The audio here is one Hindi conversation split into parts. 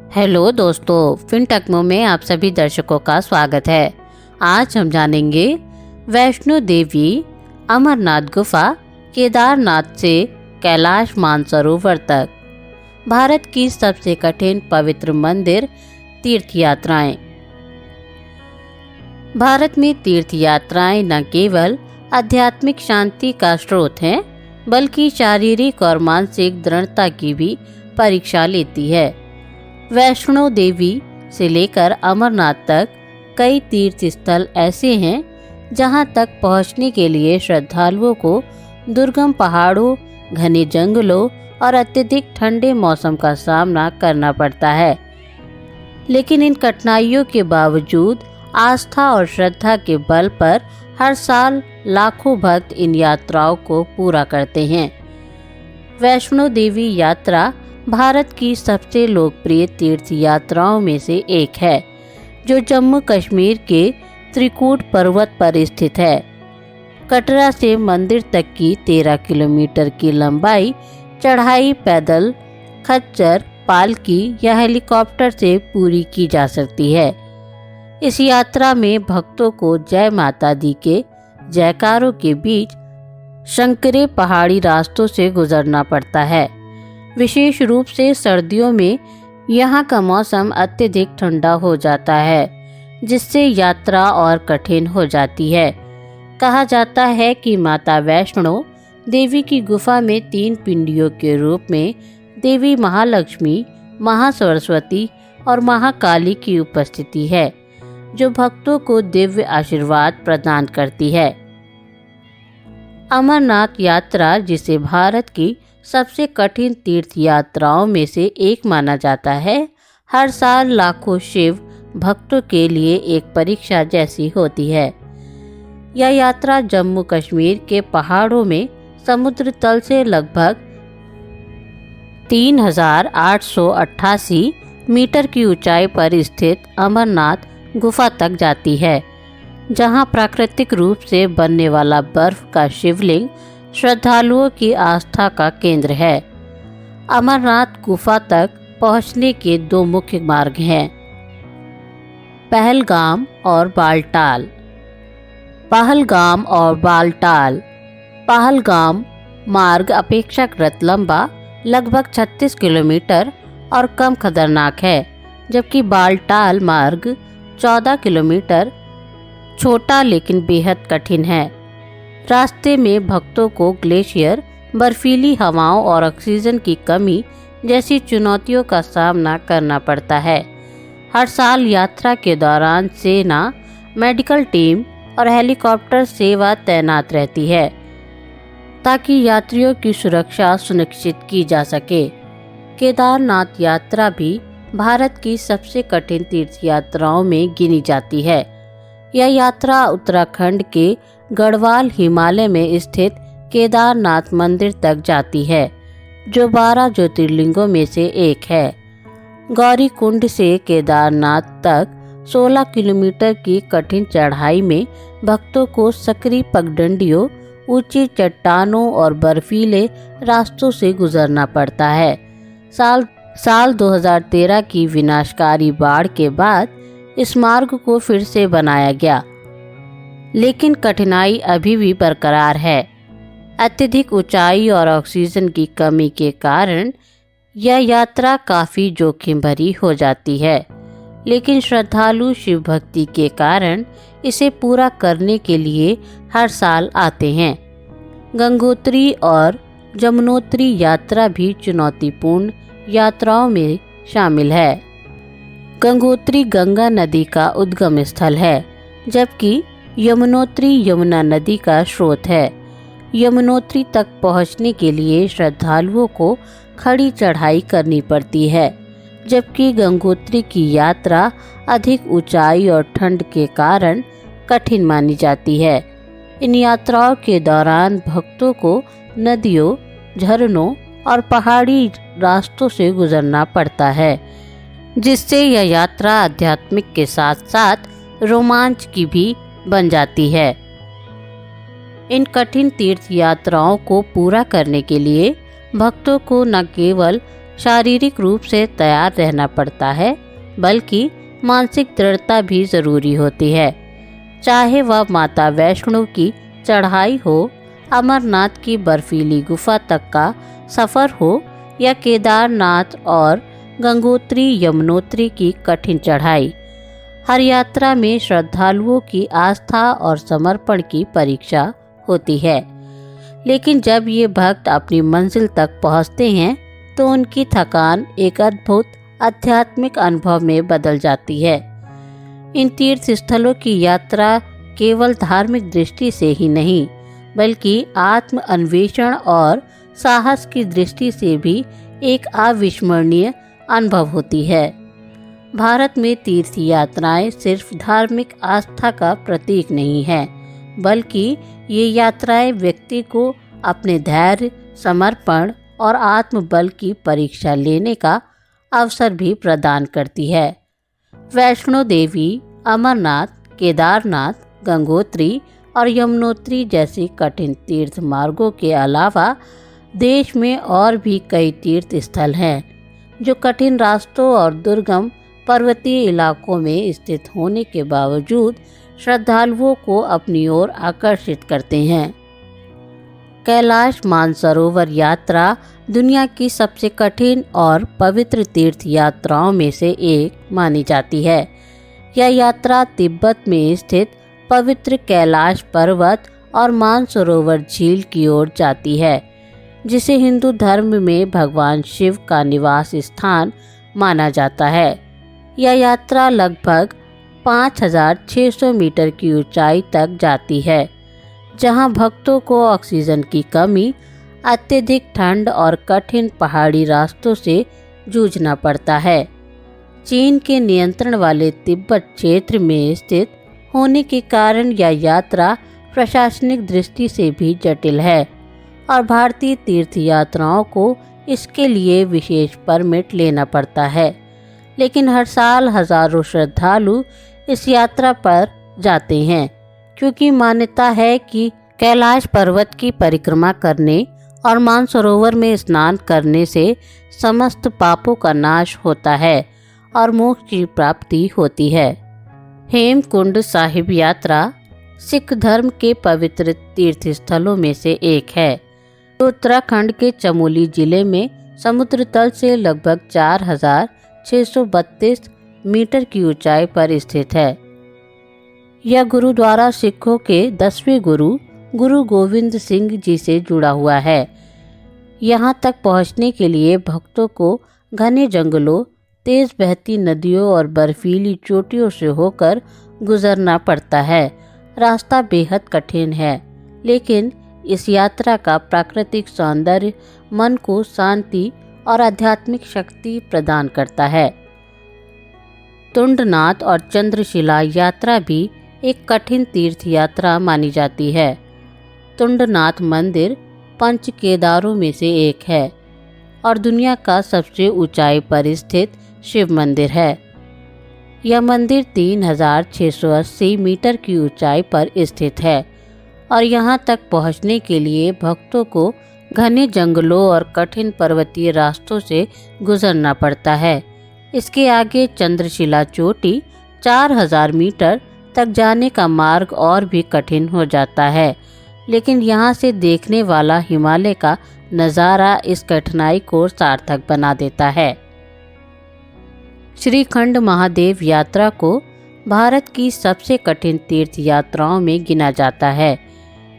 हेलो दोस्तों, फिनटेक्मो में आप सभी दर्शकों का स्वागत है। आज हम जानेंगे वैष्णो देवी अमरनाथ गुफा केदारनाथ से कैलाश मानसरोवर तक भारत की सबसे कठिन पवित्र मंदिर तीर्थ यात्राएं। भारत में तीर्थ यात्राएं न केवल आध्यात्मिक शांति का स्रोत हैं, बल्कि शारीरिक और मानसिक दृढ़ता की भी परीक्षा लेती है। वैष्णो देवी से लेकर अमरनाथ तक कई तीर्थ स्थल ऐसे हैं जहां तक पहुंचने के लिए श्रद्धालुओं को दुर्गम पहाड़ों, घने जंगलों और अत्यधिक ठंडे मौसम का सामना करना पड़ता है। लेकिन इन कठिनाइयों के बावजूद आस्था और श्रद्धा के बल पर हर साल लाखों भक्त इन यात्राओं को पूरा करते हैं। वैष्णो देवी यात्रा भारत की सबसे लोकप्रिय तीर्थ यात्राओं में से एक है, जो जम्मू कश्मीर के त्रिकूट पर्वत पर स्थित है। कटरा से मंदिर तक की 13 किलोमीटर की लंबाई चढ़ाई पैदल, खच्चर, पालकी या हेलीकॉप्टर से पूरी की जा सकती है। इस यात्रा में भक्तों को जय माता दी के जयकारों के बीच संकरे पहाड़ी रास्तों से गुजरना पड़ता है। विशेष रूप से सर्दियों में यहाँ का मौसम अत्यधिक ठंडा हो जाता है, जिससे यात्रा और कठिन हो जाती है। कहा जाता है कि माता वैष्णो देवी की गुफा में 3 पिंडियों के रूप में देवी महालक्ष्मी, महासरस्वती और महाकाली की उपस्थिति है, जो भक्तों को दिव्य आशीर्वाद प्रदान करती है। अमरनाथ यात्रा, जिसे भारत की सबसे कठिन तीर्थ यात्राओं में से एक माना जाता है, हर साल लाखों शिव भक्तों के लिए एक परीक्षा जैसी होती है। यह यात्रा जम्मू कश्मीर के पहाड़ों में समुद्र तल से लगभग 3888 मीटर की ऊंचाई पर स्थित अमरनाथ गुफा तक जाती है, जहां प्राकृतिक रूप से बनने वाला बर्फ का शिवलिंग श्रद्धालुओं की आस्था का केंद्र है। अमरनाथ गुफा तक पहुंचने के 2 मुख्य मार्ग हैं, पहलगाम और बालटाल। पहलगाम मार्ग अपेक्षाकृत लंबा, लगभग 36 किलोमीटर और कम खतरनाक है, जबकि बालटाल मार्ग 14 किलोमीटर छोटा लेकिन बेहद कठिन है। रास्ते में भक्तों को ग्लेशियर, बर्फीली हवाओं और ऑक्सीजन की कमी जैसी चुनौतियों का सामना करना पड़ता है। हर साल यात्रा के दौरान सेना, मेडिकल टीम और हेलीकॉप्टर सेवा तैनात रहती है, ताकि यात्रियों की सुरक्षा सुनिश्चित की जा सके। केदारनाथ यात्रा भी भारत की सबसे कठिन तीर्थ यात्राओं में गिनी जाती है। यह यात्रा उत्तराखंड के गढ़वाल हिमालय में स्थित केदारनाथ मंदिर तक जाती है, जो 12 ज्योतिर्लिंगों में से एक है। गौरीकुंड से केदारनाथ तक 16 किलोमीटर की कठिन चढ़ाई में भक्तों को सकरी पगडंडियों, ऊंची चट्टानों और बर्फीले रास्तों से गुजरना पड़ता है। साल 2013 की विनाशकारी बाढ़ के बाद इस मार्ग को फिर से बनाया गया, लेकिन कठिनाई अभी भी बरकरार है। अत्यधिक ऊंचाई और ऑक्सीजन की कमी के कारण यह यात्रा काफ़ी जोखिम भरी हो जाती है, लेकिन श्रद्धालु शिव भक्ति के कारण इसे पूरा करने के लिए हर साल आते हैं। गंगोत्री और जमुनोत्री यात्रा भी चुनौतीपूर्ण यात्राओं में शामिल है। गंगोत्री गंगा नदी का उद्गम स्थल है, जबकि यमुनोत्री यमुना नदी का स्रोत है। यमुनोत्री तक पहुंचने के लिए श्रद्धालुओं को खड़ी चढ़ाई करनी पड़ती है, जबकि गंगोत्री की यात्रा अधिक ऊंचाई और ठंड के कारण कठिन मानी जाती है। इन यात्राओं के दौरान भक्तों को नदियों, झरनों और पहाड़ी रास्तों से गुजरना पड़ता है, जिससे यह यात्रा आध्यात्मिक के साथ साथ रोमांच की भी बन जाती है। इन कठिन तीर्थ यात्राओं को पूरा करने के लिए भक्तों को न केवल शारीरिक रूप से तैयार रहना पड़ता है, बल्कि मानसिक दृढ़ता भी ज़रूरी होती है। चाहे वह माता वैष्णो की चढ़ाई हो, अमरनाथ की बर्फीली गुफा तक का सफ़र हो या केदारनाथ और गंगोत्री यमुनोत्री की कठिन चढ़ाई, हर यात्रा में श्रद्धालुओं की आस्था और समर्पण की परीक्षा होती है। लेकिन जब ये भक्त अपनी मंजिल तक पहुँचते हैं तो उनकी थकान एक अद्भुत आध्यात्मिक अनुभव में बदल जाती है। इन तीर्थ स्थलों की यात्रा केवल धार्मिक दृष्टि से ही नहीं, बल्कि आत्म अन्वेषण और साहस की दृष्टि से भी एक अविस्मरणीय अनुभव होती है। भारत में तीर्थ यात्राएं सिर्फ धार्मिक आस्था का प्रतीक नहीं है, बल्कि ये यात्राएं व्यक्ति को अपने धैर्य, समर्पण और आत्मबल की परीक्षा लेने का अवसर भी प्रदान करती है। वैष्णो देवी, अमरनाथ, केदारनाथ, गंगोत्री और यमुनोत्री जैसे कठिन तीर्थ मार्गों के अलावा देश में और भी कई तीर्थ स्थल हैं जो कठिन रास्तों और दुर्गम पर्वतीय इलाकों में स्थित होने के बावजूद श्रद्धालुओं को अपनी ओर आकर्षित करते हैं। कैलाश मानसरोवर यात्रा दुनिया की सबसे कठिन और पवित्र तीर्थ यात्राओं में से एक मानी जाती है। यह यात्रा तिब्बत में स्थित पवित्र कैलाश पर्वत और मानसरोवर झील की ओर जाती है, जिसे हिंदू धर्म में भगवान शिव का निवास स्थान माना जाता है। यह यात्रा लगभग 5,600 मीटर की ऊंचाई तक जाती है, जहां भक्तों को ऑक्सीजन की कमी, अत्यधिक ठंड और कठिन पहाड़ी रास्तों से जूझना पड़ता है। चीन के नियंत्रण वाले तिब्बत क्षेत्र में स्थित होने के कारण यह यात्रा प्रशासनिक दृष्टि से भी जटिल है और भारतीय तीर्थ यात्राओं को इसके लिए विशेष परमिट लेना पड़ता है। लेकिन हर साल हजारों श्रद्धालु इस यात्रा पर जाते हैं, क्योंकि मान्यता है कि कैलाश पर्वत की परिक्रमा करने और मानसरोवर में स्नान करने से समस्त पापों का नाश होता है और मोक्ष की प्राप्ति होती है। हेमकुंड साहिब यात्रा सिख धर्म के पवित्र तीर्थ स्थलों में से एक है, जो उत्तराखंड के चमोली जिले में समुद्र तल से लगभग 4,632 मीटर की ऊंचाई पर स्थित है। यह गुरुद्वारा सिखों के 10वें गुरु गोविंद सिंह जी से जुड़ा हुआ है। यहाँ तक पहुँचने के लिए भक्तों को घने जंगलों, तेज बहती नदियों और बर्फीली चोटियों से होकर गुजरना पड़ता है। रास्ता बेहद कठिन है, लेकिन इस यात्रा का प्राकृतिक सौंदर्य मन को शांति और आध्यात्मिक शक्ति प्रदान करता है। तुंडनाथ और चंद्रशिला यात्रा भी एक कठिन तीर्थ यात्रा मानी जाती है। तुंडनाथ मंदिर पंच केदारों में से एक है और दुनिया का सबसे ऊंचाई पर स्थित शिव मंदिर है। यह मंदिर 3,680 मीटर की ऊंचाई पर स्थित है और यहाँ तक पहुँचने के लिए भक्तों को घने जंगलों और कठिन पर्वतीय रास्तों से गुजरना पड़ता है। इसके आगे चंद्रशिला चोटी 4,000 मीटर तक जाने का मार्ग और भी कठिन हो जाता है, लेकिन यहाँ से देखने वाला हिमालय का नज़ारा इस कठिनाई को सार्थक बना देता है। श्रीखंड महादेव यात्रा को भारत की सबसे कठिन तीर्थ यात्राओं में गिना जाता है।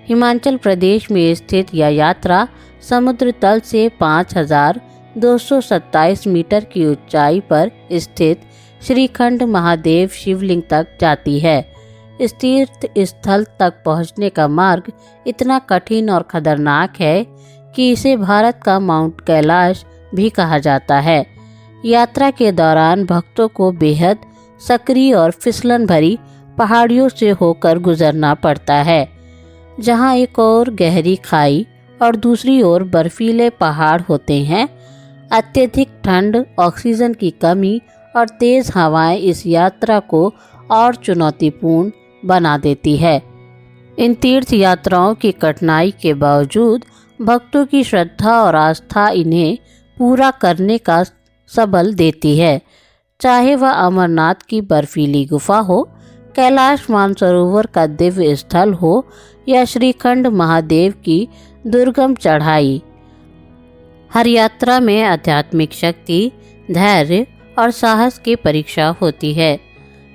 हिमाचल प्रदेश में स्थित यह यात्रा समुद्र तल से 5,227 मीटर की ऊंचाई पर स्थित श्रीखंड महादेव शिवलिंग तक जाती है। इस तीर्थ स्थल तक पहुंचने का मार्ग इतना कठिन और खतरनाक है कि इसे भारत का माउंट कैलाश भी कहा जाता है। यात्रा के दौरान भक्तों को बेहद सक्रिय और फिसलन भरी पहाड़ियों से होकर गुजरना पड़ता है, जहां एक ओर गहरी खाई और दूसरी ओर बर्फीले पहाड़ होते हैं। अत्यधिक ठंड, ऑक्सीजन की कमी और तेज़ हवाएं इस यात्रा को और चुनौतीपूर्ण बना देती है। इन तीर्थ यात्राओं की कठिनाई के बावजूद भक्तों की श्रद्धा और आस्था इन्हें पूरा करने का सबल देती है, चाहे वह अमरनाथ की बर्फीली गुफा हो, कैलाश मानसरोवर का दिव्य स्थल हो या श्रीखंड महादेव की दुर्गम चढ़ाई। हर यात्रा में आध्यात्मिक शक्ति, धैर्य और साहस की परीक्षा होती है।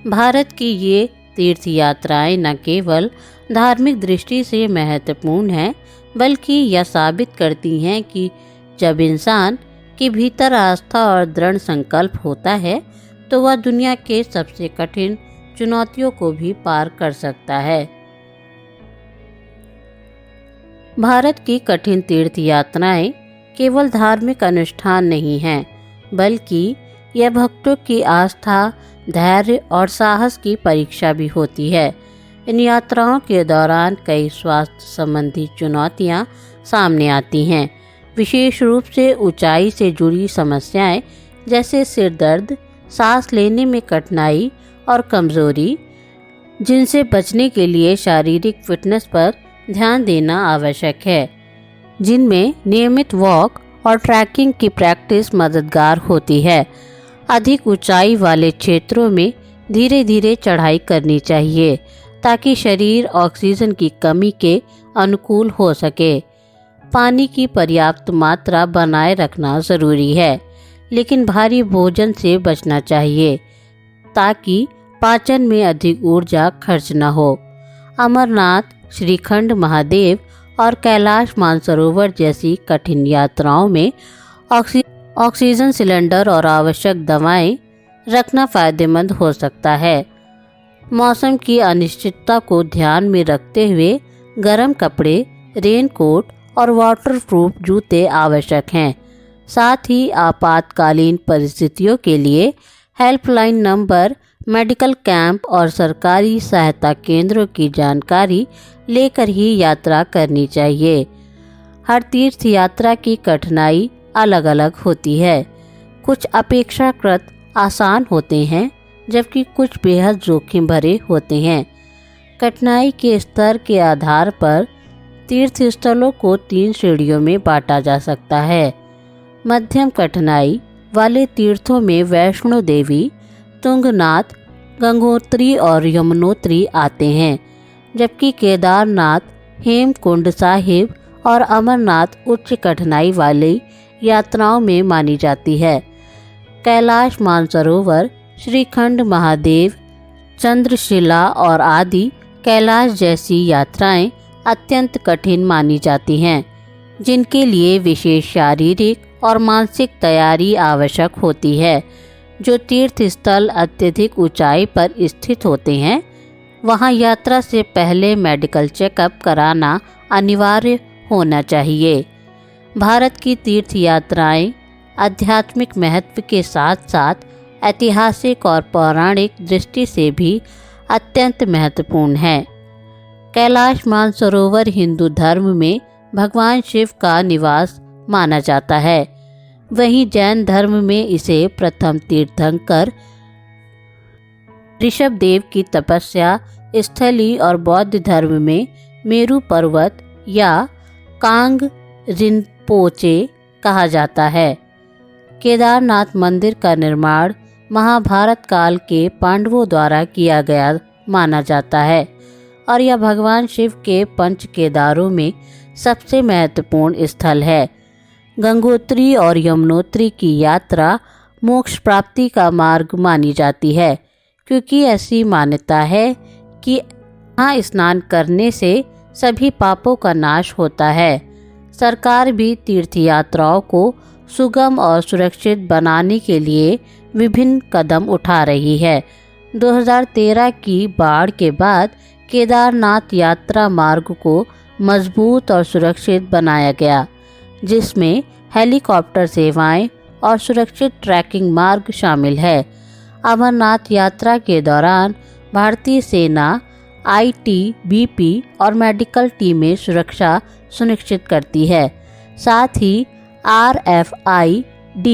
भारत की ये तीर्थ यात्राएं न केवल धार्मिक दृष्टि से महत्वपूर्ण हैं, बल्कि यह साबित करती हैं कि जब इंसान के भीतर आस्था और दृढ़ संकल्प होता है तो वह दुनिया के सबसे कठिन चुनौतियों को भी पार कर सकता है। भारत की कठिन तीर्थ यात्राएं केवल धार्मिक अनुष्ठान नहीं हैं, बल्कि यह भक्तों की आस्था, धैर्य और साहस की परीक्षा भी होती है। इन यात्राओं के दौरान कई स्वास्थ्य संबंधी चुनौतियां सामने आती हैं, विशेष रूप से ऊंचाई से जुड़ी समस्याएं जैसे सिर दर्द, सांस लेने में कठिनाई और कमजोरी, जिनसे बचने के लिए शारीरिक फिटनेस पर ध्यान देना आवश्यक है, जिनमें नियमित वॉक और ट्रैकिंग की प्रैक्टिस मददगार होती है। अधिक ऊंचाई वाले क्षेत्रों में धीरे धीरे चढ़ाई करनी चाहिए ताकि शरीर ऑक्सीजन की कमी के अनुकूल हो सके। पानी की पर्याप्त मात्रा बनाए रखना ज़रूरी है, लेकिन भारी भोजन से बचना चाहिए ताकि पाचन में अधिक ऊर्जा खर्च न हो। अमरनाथ, श्रीखंड महादेव और कैलाश मानसरोवर जैसी कठिन यात्राओं में ऑक्सीजन सिलेंडर और आवश्यक दवाएं रखना फायदेमंद हो सकता है। मौसम की अनिश्चितता को ध्यान में रखते हुए गर्म कपड़े, रेनकोट और वाटरप्रूफ जूते आवश्यक हैं। साथ ही आपातकालीन परिस्थितियों के लिए हेल्पलाइन नंबर, मेडिकल कैंप और सरकारी सहायता केंद्रों की जानकारी लेकर ही यात्रा करनी चाहिए। हर तीर्थ यात्रा की कठिनाई अलग अलग होती है। कुछ अपेक्षाकृत आसान होते हैं, जबकि कुछ बेहद जोखिम भरे होते हैं। कठिनाई के स्तर के आधार पर तीर्थ स्थलों को 3 श्रेणियों में बांटा जा सकता है। मध्यम कठिनाई वाले तीर्थों में वैष्णो देवी, तुंगनाथ, गंगोत्री और यमुनोत्री आते हैं, जबकि केदारनाथ, हेमकुंड साहिब और अमरनाथ उच्च कठिनाई वाली यात्राओं में मानी जाती है। कैलाश मानसरोवर, श्रीखंड महादेव, चंद्रशिला और आदि कैलाश जैसी यात्राएं अत्यंत कठिन मानी जाती हैं, जिनके लिए विशेष शारीरिक और मानसिक तैयारी आवश्यक होती है। जो तीर्थ स्थल अत्यधिक ऊंचाई पर स्थित होते हैं, वहां यात्रा से पहले मेडिकल चेकअप कराना अनिवार्य होना चाहिए। भारत की तीर्थ यात्राएं आध्यात्मिक महत्व के साथ साथ ऐतिहासिक और पौराणिक दृष्टि से भी अत्यंत महत्वपूर्ण है। कैलाश मानसरोवर हिंदू धर्म में भगवान शिव का निवास माना जाता है, वहीं जैन धर्म में इसे प्रथम तीर्थंकर ऋषभदेव की तपस्या स्थली और बौद्ध धर्म में मेरू पर्वत या कांग रिनपोचे कहा जाता है। केदारनाथ मंदिर का निर्माण महाभारत काल के पांडवों द्वारा किया गया माना जाता है और यह भगवान शिव के पंच केदारों में सबसे महत्वपूर्ण स्थल है। गंगोत्री और यमुनोत्री की यात्रा मोक्ष प्राप्ति का मार्ग मानी जाती है, क्योंकि ऐसी मान्यता है कि यहाँ स्नान करने से सभी पापों का नाश होता है। सरकार भी तीर्थ यात्राओं को सुगम और सुरक्षित बनाने के लिए विभिन्न कदम उठा रही है। 2013 की बाढ़ के बाद केदारनाथ यात्रा मार्ग को मजबूत और सुरक्षित बनाया गया, जिसमें हेलीकॉप्टर सेवाएं और सुरक्षित ट्रैकिंग मार्ग शामिल है। अमरनाथ यात्रा के दौरान भारतीय सेना, आईटीबीपी और मेडिकल टीमें सुरक्षा सुनिश्चित करती है। साथ ही RFID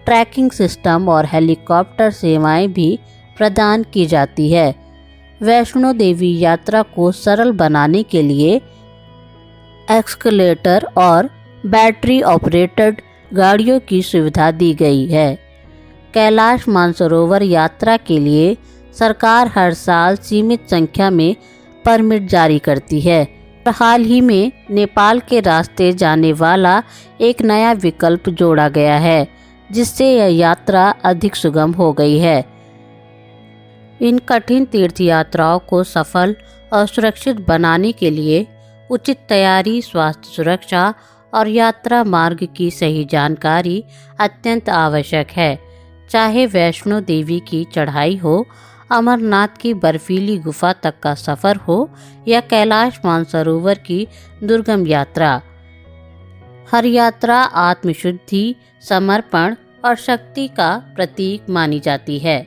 ट्रैकिंग सिस्टम और हेलीकॉप्टर सेवाएं भी प्रदान की जाती है। वैष्णो देवी यात्रा को सरल बनाने के लिए एस्केलेटर और बैटरी ऑपरेटेड गाड़ियों की सुविधा दी गई है। कैलाश मानसरोवर यात्रा के लिए सरकार हर साल सीमित संख्या में परमिट जारी करती है। हाल ही में नेपाल के रास्ते जाने वाला एक नया विकल्प जोड़ा गया है, जिससे यह यात्रा अधिक सुगम हो गई है। इन कठिन तीर्थ यात्राओं को सफल और सुरक्षित बनाने के लिए उचित तैयारी, स्वास्थ्य सुरक्षा और यात्रा मार्ग की सही जानकारी अत्यंत आवश्यक है। चाहे वैष्णो देवी की चढ़ाई हो, अमरनाथ की बर्फीली गुफा तक का सफ़र हो या कैलाश मानसरोवर की दुर्गम यात्रा, हर यात्रा आत्मशुद्धि, समर्पण और शक्ति का प्रतीक मानी जाती है।